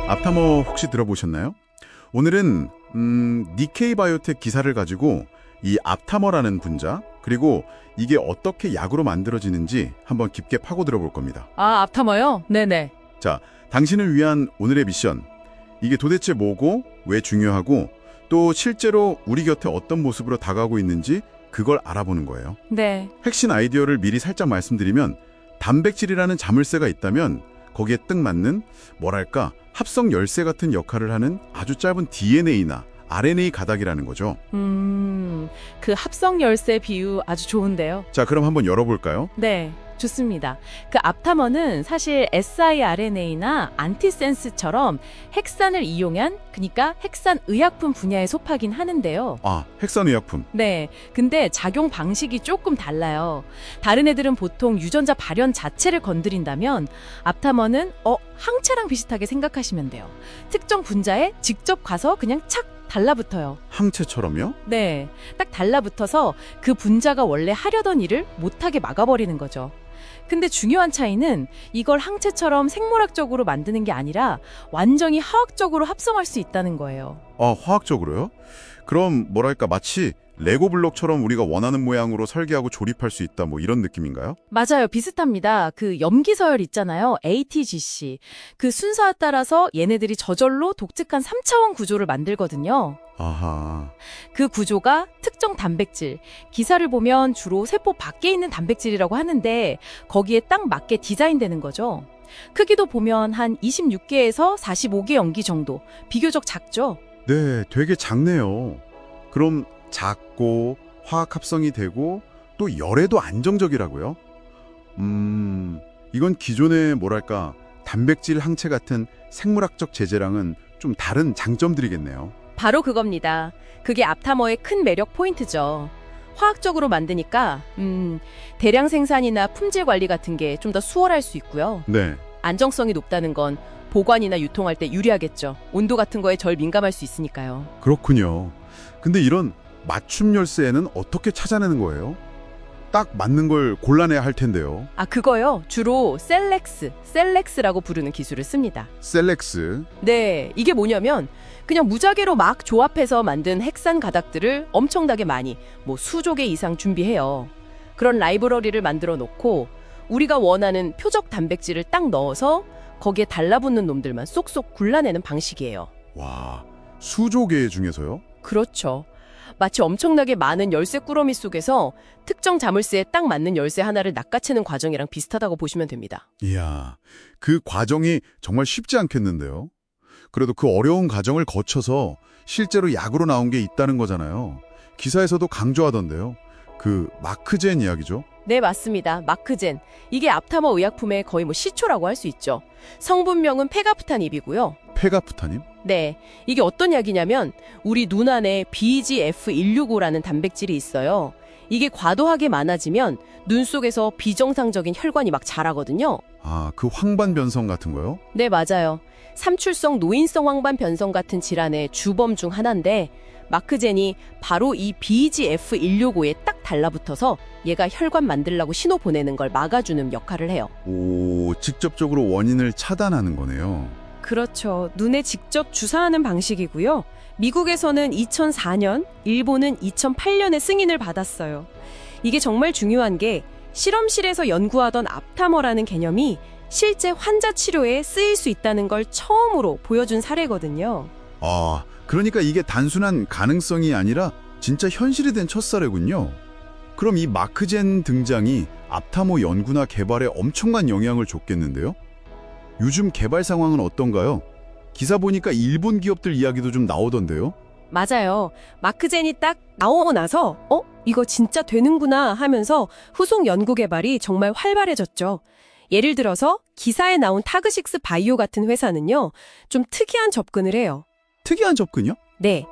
앞타머 혹시 들어보셨나요? 오늘은 니케이 바이오텍 기사를 가지고 이 앞타머라는 분자, 그리고 이게 어떻게 약으로 만들어지는지 한번 깊게 파고들어 볼 겁니다. 아, 앞타머요? 네네. 자, 당신을 위한 오늘의 미션. 이게 도대체 뭐고, 왜 중요하고, 또 실제로 우리 곁에 어떤 모습으로 다가오고 있는지 그걸 알아보는 거예요. 네. 핵심 아이디어를 미리 살짝 말씀드리면, 단백질이라는 자물쇠가 있다면 거기에 딱 맞는 뭐랄까 합성 열쇠 같은 역할을 하는 아주 짧은 DNA나 RNA 가닥이라는 거죠. 그 합성 열쇠 비유 아주 좋은데요. 자, 그럼 한번 열어볼까요? 네, 좋습니다. 그 앞타머는 사실 siRNA나 안티센스처럼 핵산을 이용한, 그러니까 핵산 의약품 분야에 속하긴 하는데요. 아, 핵산의약품. 네, 근데 작용 방식이 조금 달라요. 다른 애들은 보통 유전자 발현 자체를 건드린다면 앞타머는 항체랑 비슷하게 생각하시면 돼요. 특정 분자에 직접 가서 그냥 착 달라붙어요. 항체처럼요? 네, 딱 달라붙어서 그 분자가 원래 하려던 일을 못하게 막아버리는 거죠. 근데 중요한 차이는 이걸 항체처럼 생물학적으로 만드는 게 아니라 완전히 화학적으로 합성할 수 있다는 거예요. 아, 화학적으로요? 그럼 뭐랄까 마치 레고 블록처럼 우리가 원하는 모양으로 설계하고 조립할 수 있다, 뭐 이런 느낌인가요? 맞아요. 비슷합니다. 그 염기서열 있잖아요. ATGC. 그 순서에 따라서 얘네들이 저절로 독특한 3차원 구조를 만들거든요. 아하. 그 구조가 특정 단백질, 기사를 보면 주로 세포 밖에 있는 단백질이라고 하는데 거기에 딱 맞게 디자인되는 거죠. 크기도 보면 한 26개에서 45개 염기 정도, 비교적 작죠? 네, 되게 작네요. 그럼 작고 화학 합성이 되고 또 열에도 안정적이라고요? 이건 기존의 뭐랄까 단백질 항체 같은 생물학적 제재랑은 좀 다른 장점들이겠네요. 바로 그겁니다. 그게 앞타머의 큰 매력 포인트죠. 화학적으로 만드니까 대량 생산이나 품질 관리 같은 게 좀 더 수월할 수 있고요. 네. 안정성이 높다는 건 보관이나 유통할 때 유리하겠죠. 온도 같은 거에 덜 민감할 수 있으니까요. 그렇군요. 근데 이런 맞춤 열쇠는 어떻게 찾아내는 거예요? 딱 맞는 걸 골라내야 할 텐데요. 아, 그거요. 주로 셀렉스라고 부르는 기술을 씁니다. 셀렉스. 네, 이게 뭐냐면 그냥 무작위로 막 조합해서 만든 핵산 가닥들을 엄청나게 많이, 수조 개 이상 준비해요. 그런 라이브러리를 만들어 놓고 우리가 원하는 표적 단백질을 딱 넣어서 거기에 달라붙는 놈들만 쏙쏙 골라내는 방식이에요. 와, 수조 개 중에서요? 그렇죠. 마치 엄청나게 많은 열쇠 꾸러미 속에서 특정 자물쇠에 딱 맞는 열쇠 하나를 낚아채는 과정이랑 비슷하다고 보시면 됩니다. 이야, 그 과정이 정말 쉽지 않겠는데요. 그래도 그 어려운 과정을 거쳐서 실제로 약으로 나온 게 있다는 거잖아요. 기사에서도 강조하던데요. 그 마크젠 이야기죠. 네, 맞습니다. 마크젠. 이게 앞타머 의약품의 거의 시초라고 할 수 있죠. 성분명은 페가프타닙이고요. 페가프타님? 네, 이게 어떤 약이냐면 우리 눈 안에 BGF165라는 단백질이 있어요. 이게 과도하게 많아지면 눈 속에서 비정상적인 혈관이 막 자라거든요. 아, 그 황반 변성 같은 거요? 네, 맞아요. 삼출성 노인성 황반 변성 같은 질환의 주범 중 하나인데 마크젠이 바로 이 BGF165에 딱 달라붙어서 얘가 혈관 만들라고 신호 보내는 걸 막아주는 역할을 해요. 오, 직접적으로 원인을 차단하는 거네요. 그렇죠. 눈에 직접 주사하는 방식이고요. 미국에서는 2004년, 일본은 2008년에 승인을 받았어요. 이게 정말 중요한 게 실험실에서 연구하던 앞타머라는 개념이 실제 환자 치료에 쓰일 수 있다는 걸 처음으로 보여준 사례거든요. 아, 그러니까 이게 단순한 가능성이 아니라 진짜 현실이 된 첫 사례군요. 그럼 이 마크젠 등장이 앞타머 연구나 개발에 엄청난 영향을 줬겠는데요? 요즘 개발 상황은 어떤가요? 기사 보니까 일본 기업들 이야기도 좀 나오던데요? 맞아요. 마크젠이 딱 나오고 나서 이거 진짜 되는구나 하면서 후속 연구 개발이 정말 활발해졌죠. 예를 들어서 기사에 나온 타그식스 바이오 같은 회사는요, 좀 특이한 접근을 해요. 특이한 접근이요? 네.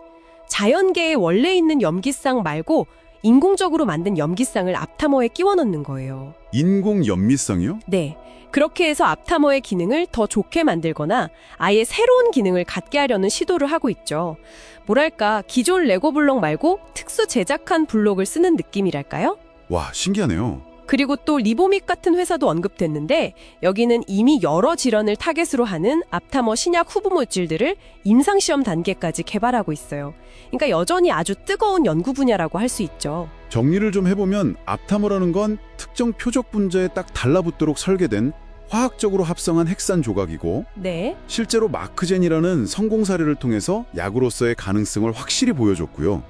자연계에 원래 있는 염기쌍 말고 인공적으로 만든 염기쌍을 앞타머에 끼워 넣는 거예요. 인공 연미성이요? 네. 그렇게 해서 앞타머의 기능을 더 좋게 만들거나 아예 새로운 기능을 갖게 하려는 시도를 하고 있죠. 뭐랄까, 기존 레고 블록 말고 특수 제작한 블록을 쓰는 느낌이랄까요? 와, 신기하네요. 그리고 또 리보믹 같은 회사도 언급됐는데 여기는 이미 여러 질환을 타겟으로 하는 앞타머 신약 후보 물질들을 임상시험 단계까지 개발하고 있어요. 그러니까 여전히 아주 뜨거운 연구 분야라고 할 수 있죠. 정리를 좀 해보면 앞타머라는 건 특정 표적 분자에 딱 달라붙도록 설계된 화학적으로 합성한 핵산 조각이고 네. 실제로 마크젠이라는 성공 사례를 통해서 약으로서의 가능성을 확실히 보여줬고요.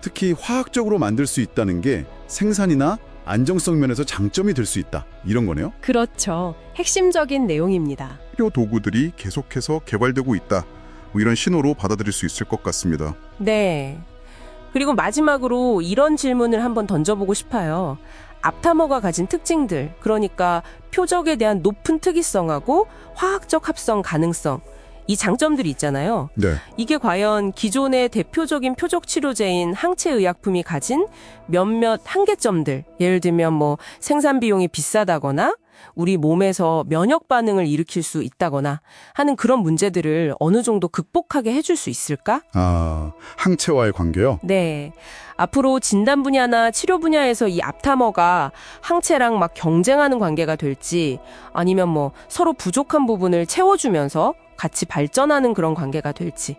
특히 화학적으로 만들 수 있다는 게 생산이나 안정성 면에서 장점이 될 수 있다. 이런 거네요. 그렇죠. 핵심적인 내용입니다. 치료 도구들이 계속해서 개발되고 있다. 뭐 이런 신호로 받아들일 수 있을 것 같습니다. 네. 그리고 마지막으로 이런 질문을 한번 던져보고 싶어요. 앞타머가 가진 특징들, 그러니까 표적에 대한 높은 특이성하고 화학적 합성 가능성, 이 장점들이 있잖아요. 네. 이게 과연 기존의 대표적인 표적 치료제인 항체의약품이 가진 몇몇 한계점들, 예를 들면 뭐 생산 비용이 비싸다거나 우리 몸에서 면역 반응을 일으킬 수 있다거나 하는 그런 문제들을 어느 정도 극복하게 해줄 수 있을까? 항체와의 관계요? 네. 앞으로 진단 분야나 치료 분야에서 이 앞타머가 항체랑 막 경쟁하는 관계가 될지 아니면 뭐 서로 부족한 부분을 채워주면서 같이 발전하는 그런 관계가 될지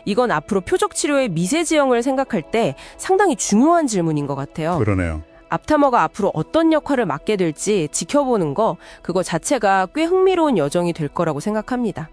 이건 앞으로 표적 치료의 미세 지형을 생각할 때 상당히 중요한 질문인 것 같아요. 그러네요. 앞타머가 앞으로 어떤 역할을 맡게 될지 지켜보는 거 그거 자체가 꽤 흥미로운 여정이 될 거라고 생각합니다.